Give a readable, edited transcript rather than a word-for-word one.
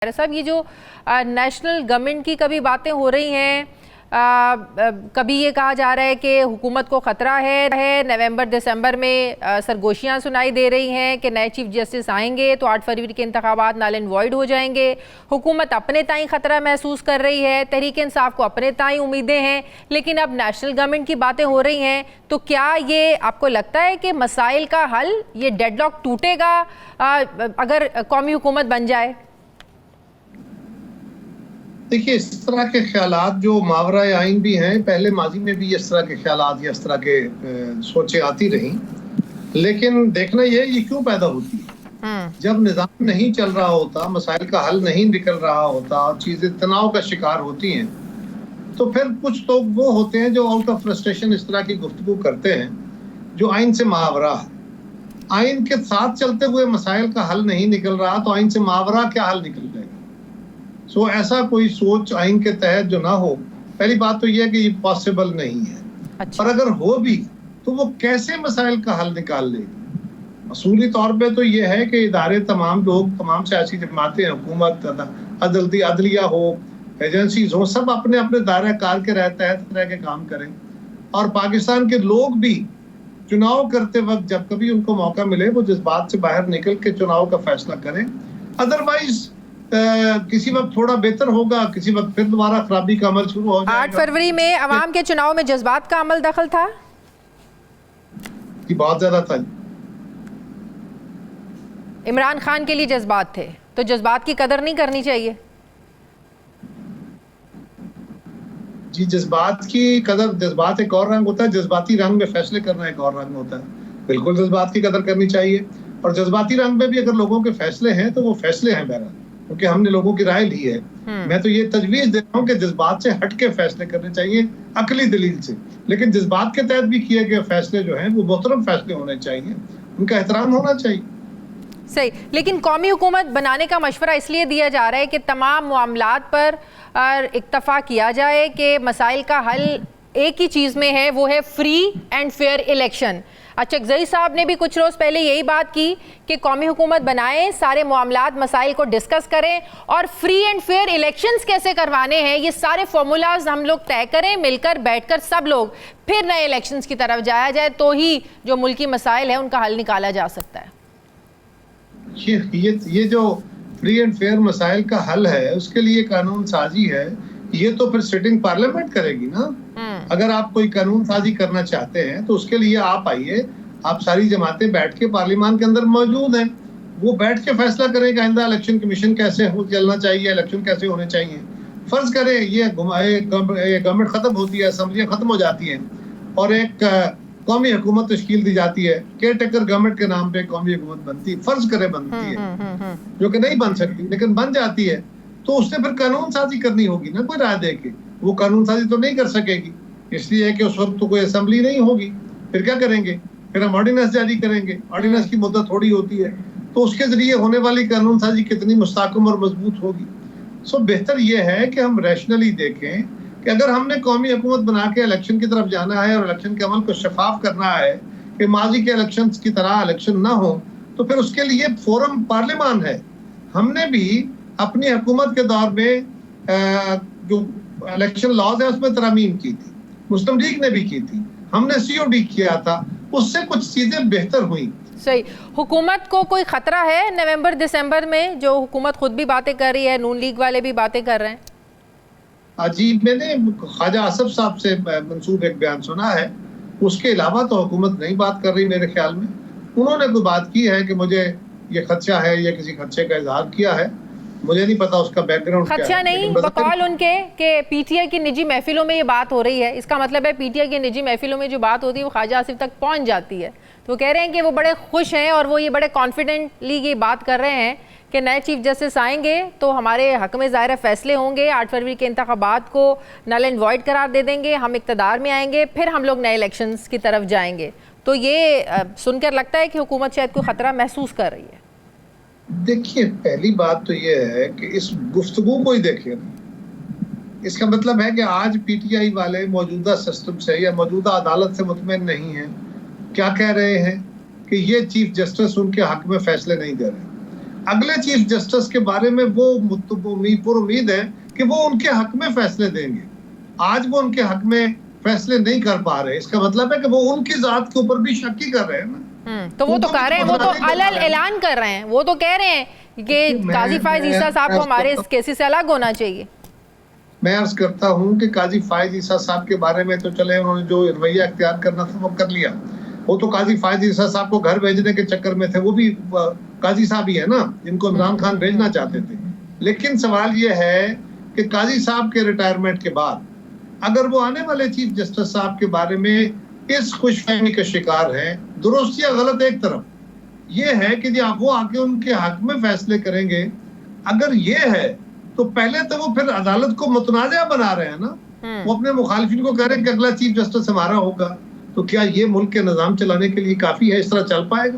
साहब, ये जो नेशनल गवर्नमेंट की कभी बातें हो रही हैं, कभी ये कहा जा रहा है कि हुकूमत को ख़तरा है नवंबर दिसंबर में सरगोशियां सुनाई दे रही हैं कि नए चीफ जस्टिस आएंगे तो 8 फरवरी के इंतखाबात नल एंड वॉइड हो जाएंगे। हुकूमत अपने ताई ख़तरा महसूस कर रही है, तहरीक इंसाफ को अपने ताई उम्मीदें हैं, लेकिन अब नेशनल गवर्नमेंट की बातें हो रही हैं। तो क्या ये आपको लगता है कि मसाइल का हल, ये डेडलॉक टूटेगा अगर कौमी हुकूमत बन जाए? देखिए, इस तरह के ख्यालात जो मावरा आइन भी हैं, पहले माजी में भी इस तरह के ख्यालात या इस तरह के सोचें आती रहीं, लेकिन देखना ये क्यों पैदा होती है। जब निज़ाम नहीं चल रहा होता, मसाइल का हल नहीं निकल रहा होता और चीज़ें तनाव का शिकार होती हैं, तो फिर कुछ लोग वो होते हैं जो आउट ऑफ फ्रस्ट्रेशन इस तरह की गुफ्तगू करते हैं जो आइन से मावरा है। आइन के साथ चलते हुए मसाइल का हल नहीं निकल रहा तो आइन से मावरा क्या हल निकल जाएगा। ऐसा कोई सोच आइन के तहत जो ना हो, पहली बात तो यह है कि ये पॉसिबल नहीं है। अच्छा। और अगर हो भी तो वो कैसे मसाइल का हल निकाल लेगी। असूली तौर पे तो ये है कि इदारे, तमाम लोग, तमाम सियासी जमातें, हुकूमत, अदलिया हो, एजेंसीज हो, सब अपने अपने दायरा कार के तहत रह के काम करें और पाकिस्तान के लोग भी चुनाव करते वक्त जब कभी उनको मौका मिले वो जज्बात से बाहर निकल के चुनाव का फैसला करें। अदरवाइज किसी वक्त थोड़ा बेहतर होगा, किसी वक्त फिर दोबारा खराबी का अमल शुरू हो जाएगा। 8 फरवरी में अवाम के चुनाव में जज्बात का अमल दखल था कि बहुत ज्यादा था। इमरान खान के लिए जज्बात थे, तो जज्बात की कदर नहीं करनी चाहिए। जी, जज्बात की कदर, जज्बात एक और रंग होता है, जज्बाती रंग में फैसले करना एक और रंग होता है। बिल्कुल जज्बात की कदर करनी चाहिए और जज्बाती रंग में भी अगर लोगों के फैसले हैं तो वो फैसले हैं बहरहाल, क्योंकि हमने लोगों की राय ली है। मैं तो ये तजवीज दे रहा हूँ कि जज्बात से हट के फैसले करने चाहिए, अकली दलील से, लेकिन जज्बात के तहत भी किए गए फैसले जो हैं वो मोहतरम फैसले होने चाहिए, उनका एहतराम होना चाहिए। सही, लेकिन कौमी हुकूमत बनाने का मशवरा इसलिए दिया जा रहा है कि तमाम मामलात पर इत्तफाक किया जाए कि मसाइल का हल एक ही चीज़ में है, वो है फ्री एंड फेयर इलेक्शन। चकजई साहब ने भी कुछ रोज़ पहले यही बात की कि कौमी हुकूमत बनाएं, सारे मामलात मसाइल को डिस्कस करें और फ्री एंड फेयर इलेक्शंस कैसे करवाने हैं ये सारे फार्मूलाज हम लोग तय करें, मिलकर बैठकर सब लोग, फिर नए इलेक्शंस की तरफ जाया जाए, तो ही जो मुल्की मसाइल है उनका हल निकाला जा सकता है। ये जो फ्री एंड फेयर मसाइल का हल है उसके लिए कानून साजी है, ये तो फिर सिटिंग पार्लियामेंट करेगी ना। अगर आप कोई कानून साजी करना चाहते हैं तो उसके लिए आप आइए, आप सारी जमातें बैठ के पार्लियामान के अंदर मौजूद हैं, वो बैठ के फैसला करें कि आइंदा इलेक्शन कमीशन कैसे चलना चाहिए, इलेक्शन कैसे होने चाहिए। फर्ज करें ये गवर्नमेंट खत्म होती है, असम्बलियां खत्म हो जाती हैं और एक कौमी हुकूमत तश्कील दी जाती है, केयर टेकर गवर्नमेंट के नाम पे कौमी हुकूमत बनती, फर्ज करें बनती है, जो कि नहीं बन सकती लेकिन बन जाती है, तो उसने फिर कानून साजी करनी होगी ना, कोई राय दे के। वो कानून साजी तो नहीं कर सकेगी, इसलिए कि उस वक्त तो कोई असेंबली नहीं होगी। फिर क्या करेंगे? फिर हम ऑर्डिनेंस जारी करेंगे। ऑर्डिनेंस की मुद्दत थोड़ी होती है, तो उसके जरिए होने वाली कानून साजी कितनी मुस्तहकम और मजबूत होगी। बेहतर यह है कि हम रैशनली देखें कि अगर हमने कौमी हुकूमत बना के इलेक्शन की तरफ जाना है और इलेक्शन के अमल को शफाफ करना है कि माजी के इलेक्शन की तरह इलेक्शन ना हो, तो फिर उसके लिए फोरम पार्लियामान है। हमने भी अपनी हुकूमत के दौर में जो इलेक्शन लॉज है उसमें तरमीम की थी, मुस्लिम लीग ने भी की थी, हमने सीओडी किया था, उससे कुछ चीजें बेहतर हुई। सही, हुकूमत को कोई खतरा है नवंबर दिसंबर में, जो हुकूमत खुद भी बातें कर रही है, नून लीग वाले भी बातें कर रहे हैं? अजीब, मैंने ख्वाजा आसिफ साहब से मंसूब एक बयान सुना है, उसके अलावा तो हुकूमत नहीं बात कर रही मेरे ख्याल में। उन्होंने कोई बात की है कि मुझे ये खदशा है या किसी खदशे का इजहार किया है, मुझे नहीं पता उसका बैकग्राउंड क्या है। खदशा नहीं, बकौल उनके कि पीटीआई की निजी महफिलों में ये बात हो रही है, इसका मतलब है पीटीआई की निजी महफिलों में जो बात होती है वो ख्वाजा आसिफ तक पहुंच जाती है। तो वो कह रहे हैं कि वो बड़े खुश हैं और वो ये बड़े कॉन्फिडेंटली ये बात कर रहे हैं कि नए चीफ जस्टिस आएंगे तो हमारे हक में ज़ाहिर फैसले होंगे, 8 फरवरी के इंतखाबात को नल एंड वॉइड करार दे देंगे, हम इक़्तिदार में आएंगे, फिर हम लोग नए इलेक्शंस की तरफ जाएंगे। तो ये सुनकर लगता है कि हुकूमत शायद कोई ख़तरा महसूस कर रही है। देखिए, पहली बात तो ये है कि इस गुफ्तगू को ही देखिए ना, इसका मतलब है कि आज पीटीआई वाले मौजूदा सिस्टम से या मौजूदा अदालत से मुतमईन नहीं हैं। क्या कह रहे हैं कि ये चीफ जस्टिस उनके हक में फैसले नहीं दे रहे। अगले चीफ जस्टिस के बारे में वो उम्मीद है कि वो उनके हक में फैसले देंगे। आज वो उनके हक में फैसले नहीं कर पा रहे, इसका मतलब है कि वो उनकी जात के ऊपर भी शक ही कर रहे हैं ना। तो वो तो कह रहे हैं, वो तो अलग ऐलान कर रहे हैं, वो तो कह रहे हैं कि काजी फायज ईसा साहब को हमारे इस केस से अलग होना चाहिए। मैं अर्ज करता हूं कि काजी फायज ईसा साहब के बारे में तो चले उन्होंने जो रवैया इख्तियार करना था वो कर लिया। वो तो काजी फायज ईसा साहब को घर भेजने के चक्कर में थे, वो भी काजी साहब ही है ना जिनको इमरान खान भेजना चाहते थे। लेकिन सवाल ये है कि काजी साहब के रिटायरमेंट के बाद अगर वो आने वाले चीफ जस्टिस साहब के बारे में इस खुशफहमी का शिकार है, दुरुस्त या गलत एक तरफ, ये है कि जब वो आके उनके हक में फैसले करेंगे, अगर ये है तो पहले तो वो फिर अदालत को मुतनाज़ा बना रहे हैं ना। वो अपने मुखालिफिन को कह रहे हैं कि अगला चीफ जस्टिस हमारा होगा, तो क्या ये मुल्क के निजाम चलाने के लिए काफी है? इस तरह चल पाएगा?